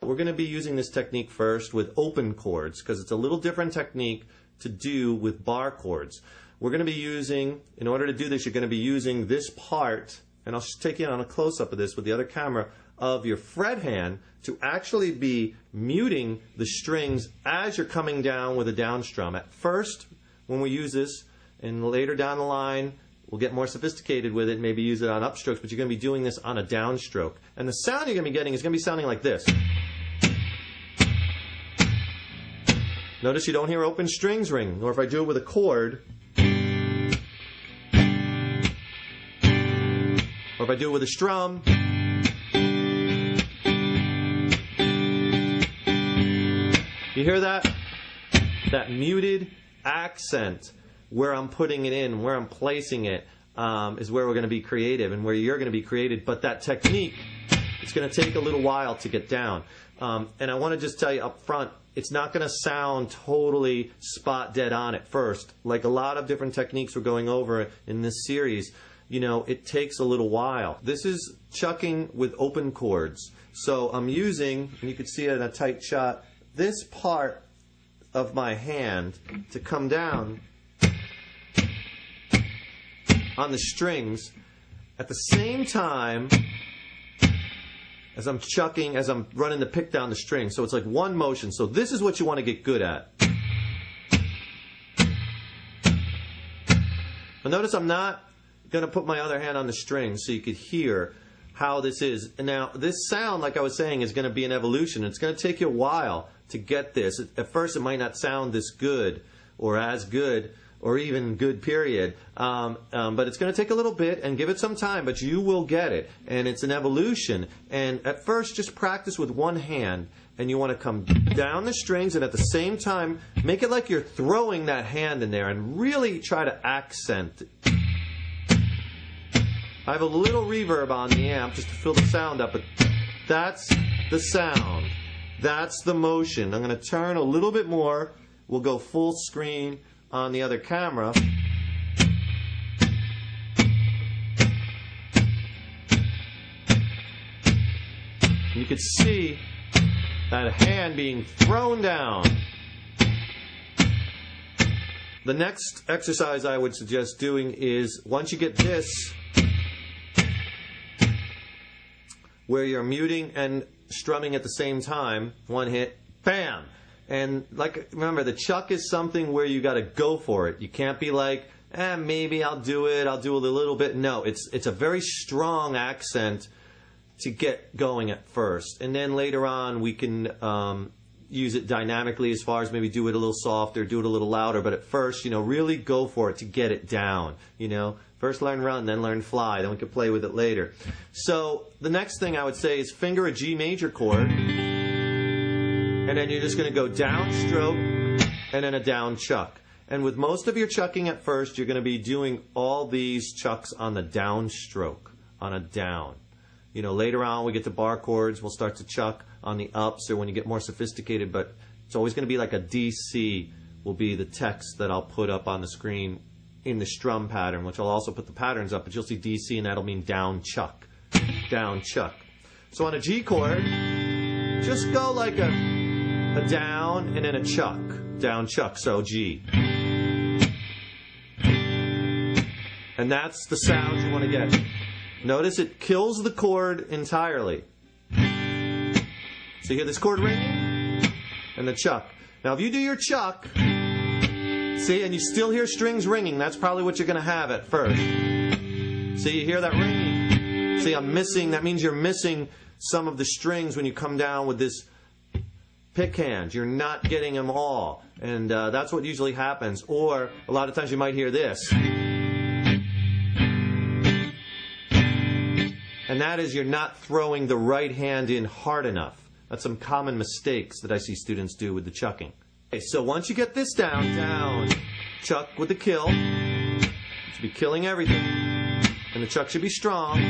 We're going to be using this technique first with open chords because it's a little different technique to do with bar chords. We're going to be using, in order to do this, you're going to be using this part, and I'll take you on a close-up of this with the other camera, of your fret hand to actually be muting the strings as you're coming down with a down strum. At first, when we use this, and later down the line, we'll get more sophisticated with it, maybe use it on upstrokes, but you're going to be doing this on a downstroke. And the sound you're going to be getting is going to be sounding like this. Notice you don't hear open strings ring, or if I do it with a chord, or if I do it with a strum, you hear that? That muted accent, where I'm putting it in, where I'm placing it, is where we're going to be creative and where you're going to be creative. But that technique, it's going to take a little while to get down. And I want to just tell you up front, it's not going to sound totally spot dead on at first. Like a lot of different techniques we're going over in this series, you know, it takes a little while. This is chucking with open chords. So I'm using, and you can see it in a tight shot, this part of my hand to come down on the strings at the same time as I'm chucking, as I'm running the pick down the string. So it's like one motion. So this is what you want to get good at. But notice I'm not going to put my other hand on the string so you could hear how this is. And now this sound, like I was saying, is going to be an evolution. It's going to take you a while to get this. At first it might not sound this good or as good or even good, period. But it's going to take a little bit and give it some time, but you will get it. And it's an evolution. And at first, just practice with one hand, and you want to come down the strings, and at the same time, make it like you're throwing that hand in there, and really try to accent it. I have a little reverb on the amp just to fill the sound up, but that's the sound. That's the motion. I'm going to turn a little bit more. We'll go full screen on the other camera. You can see that hand being thrown down. The next exercise I would suggest doing is, once you get this, where you're muting and strumming at the same time, one hit, bam! And like, remember, the chuck is something where you got to go for it. You can't be like, maybe I'll do it, I'll do it a little bit. No, it's a very strong accent to get going at first. And then later on, we can use it dynamically as far as maybe do it a little softer, do it a little louder. But at first, you know, really go for it to get it down. You know, first learn run, then learn fly. Then we can play with it later. So the next thing I would say is finger a G major chord. And then you're just going to go downstroke and then a down chuck. And with most of your chucking at first, you're going to be doing all these chucks on the downstroke, on a down. You know, later on we get to bar chords, we'll start to chuck on the ups or when you get more sophisticated, but it's always going to be like a DC will be the text that I'll put up on the screen in the strum pattern, which I'll also put the patterns up, but you'll see DC and that'll mean down chuck, down chuck. So on a G chord, just go like a down and then a chuck, down chuck, so G. And that's the sound you want to get. Notice it kills the chord entirely. So you hear this chord ringing and the chuck. Now if you do your chuck, see, and you still hear strings ringing, that's probably what you're going to have at first. See, you hear that ringing. See, I'm missing, that means you're missing some of the strings when you come down with this pick hand. You're not getting them all. And that's what usually happens. Or a lot of times you might hear this. And that is you're not throwing the right hand in hard enough. That's some common mistakes that I see students do with the chucking. Okay, so once you get this down, chuck with the kill. You should be killing everything. And the chuck should be strong.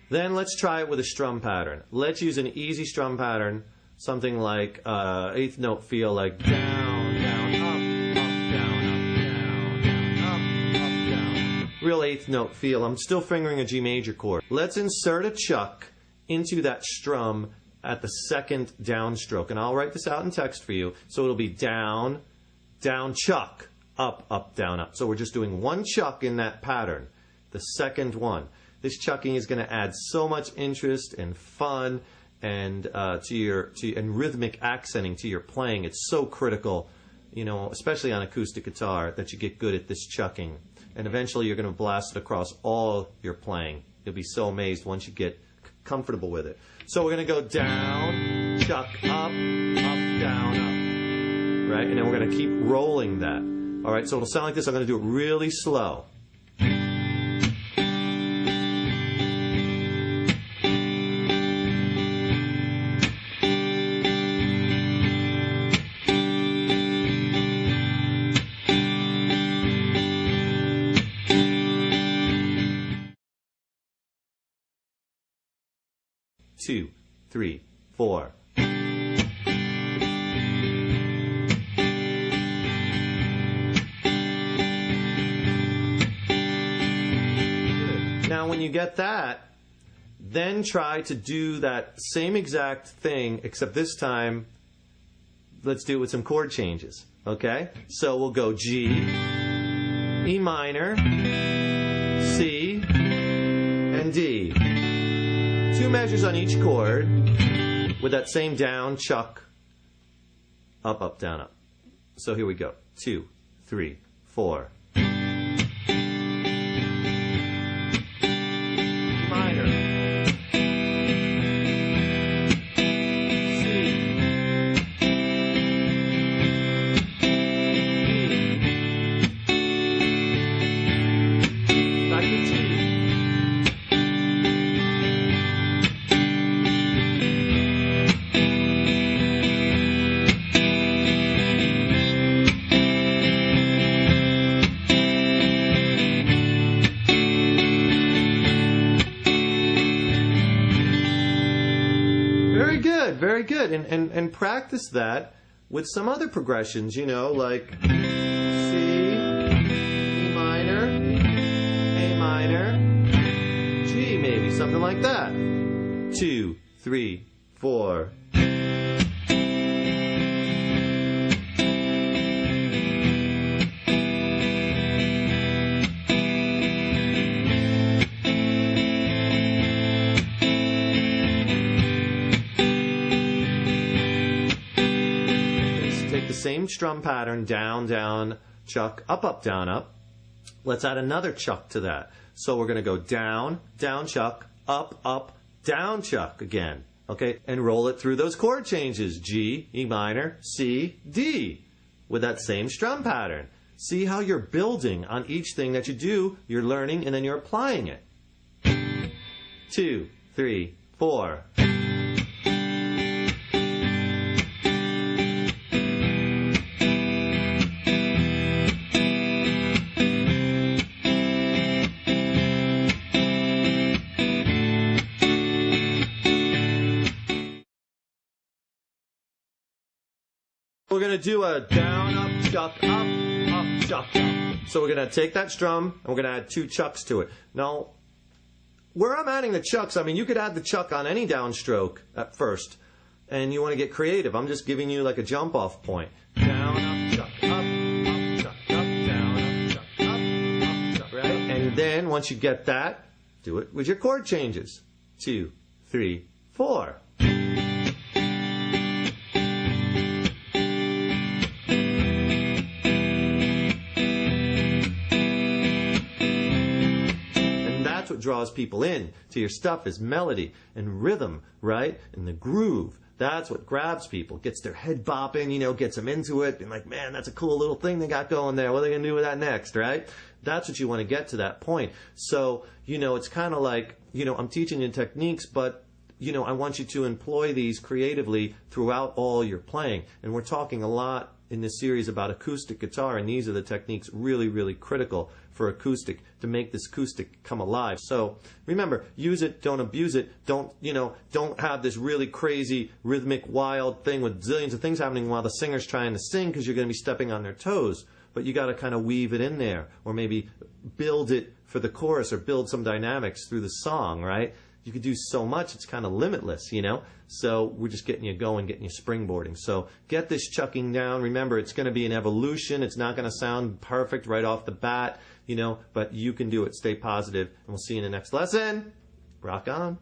Then let's try it with a strum pattern. Let's use an easy strum pattern, something like eighth note feel, like down, down, up, down, up, down, down, up, down. Real eighth note feel. I'm still fingering a G major chord. Let's insert a chuck into that strum at the second downstroke. And I'll write this out in text for you. So it'll be down, down, chuck, up, up, down, up. So we're just doing one chuck in that pattern, the second one. This chucking is going to add so much interest and fun and and rhythmic accenting to your playing. It's so critical, you know, especially on acoustic guitar, that you get good at this chucking. And eventually you're going to blast it across all your playing. You'll be so amazed once you get comfortable with it. So we're going to go down, chuck, up, down, up. Right? And then we're going to keep rolling that. All right, so it'll sound like this. I'm going to do it really slow. Two, three, four. Now when you get that, then try to do that same exact thing, except this time, let's do it with some chord changes, okay? So we'll go G, E minor, C, and D. 2 measures on each chord with that same down, chuck, up, up, down, up. So here we go. 2, 3, 4. Minor. C. D. Back to G. Very good. And practice that with some other progressions, you know, like C, E minor, A minor, G maybe, something like that. 2, 3, 4. Same strum pattern, down, down, chuck, up, down, up. Let's add another chuck to that. So we're going to go down, down, chuck, up, down, chuck again. Okay, and roll it through those chord changes. G, E minor, C, D, with that same strum pattern. See how you're building on each thing that you do, you're learning, and then you're applying it. 2, 3, 4. We're going to do a down, up, chuck, chuck. So we're going to take that strum and we're going to add 2 chucks to it. Now, where I'm adding the chucks, I mean, you could add the chuck on any downstroke at first, and you want to get creative. I'm just giving you like a jump off point. Down, up, chuck, chuck, down, up, chuck, right? And then once you get that, do it with your chord changes. 2, 3, 4. That's what draws people in to your stuff is melody and rhythm, right? And the groove. That's what grabs people, gets their head bopping, you know, gets them into it, and like, man, that's a cool little thing they got going there. What are they going to do with that next, right? That's what you want to get to that point. So, you know, it's kind of like, you know, I'm teaching you techniques, but, you know, I want you to employ these creatively throughout all your playing. And we're talking a lot in this series about acoustic guitar, and these are the techniques really, really critical for acoustic to make this acoustic come alive. So remember, use it, don't abuse it. Don't, you know, don't have this really crazy rhythmic wild thing with zillions of things happening while the singer's trying to sing, because you're going to be stepping on their toes. But you got to kind of weave it in there, or maybe build it for the chorus, or build some dynamics through the song, right? you could do so much, it's kind of limitless, you know? So we're just getting you going, getting you springboarding. So get this chucking down. Remember, it's going to be an evolution. It's not going to sound perfect right off the bat, you know, but you can do it. Stay positive, and we'll see you in the next lesson. Rock on.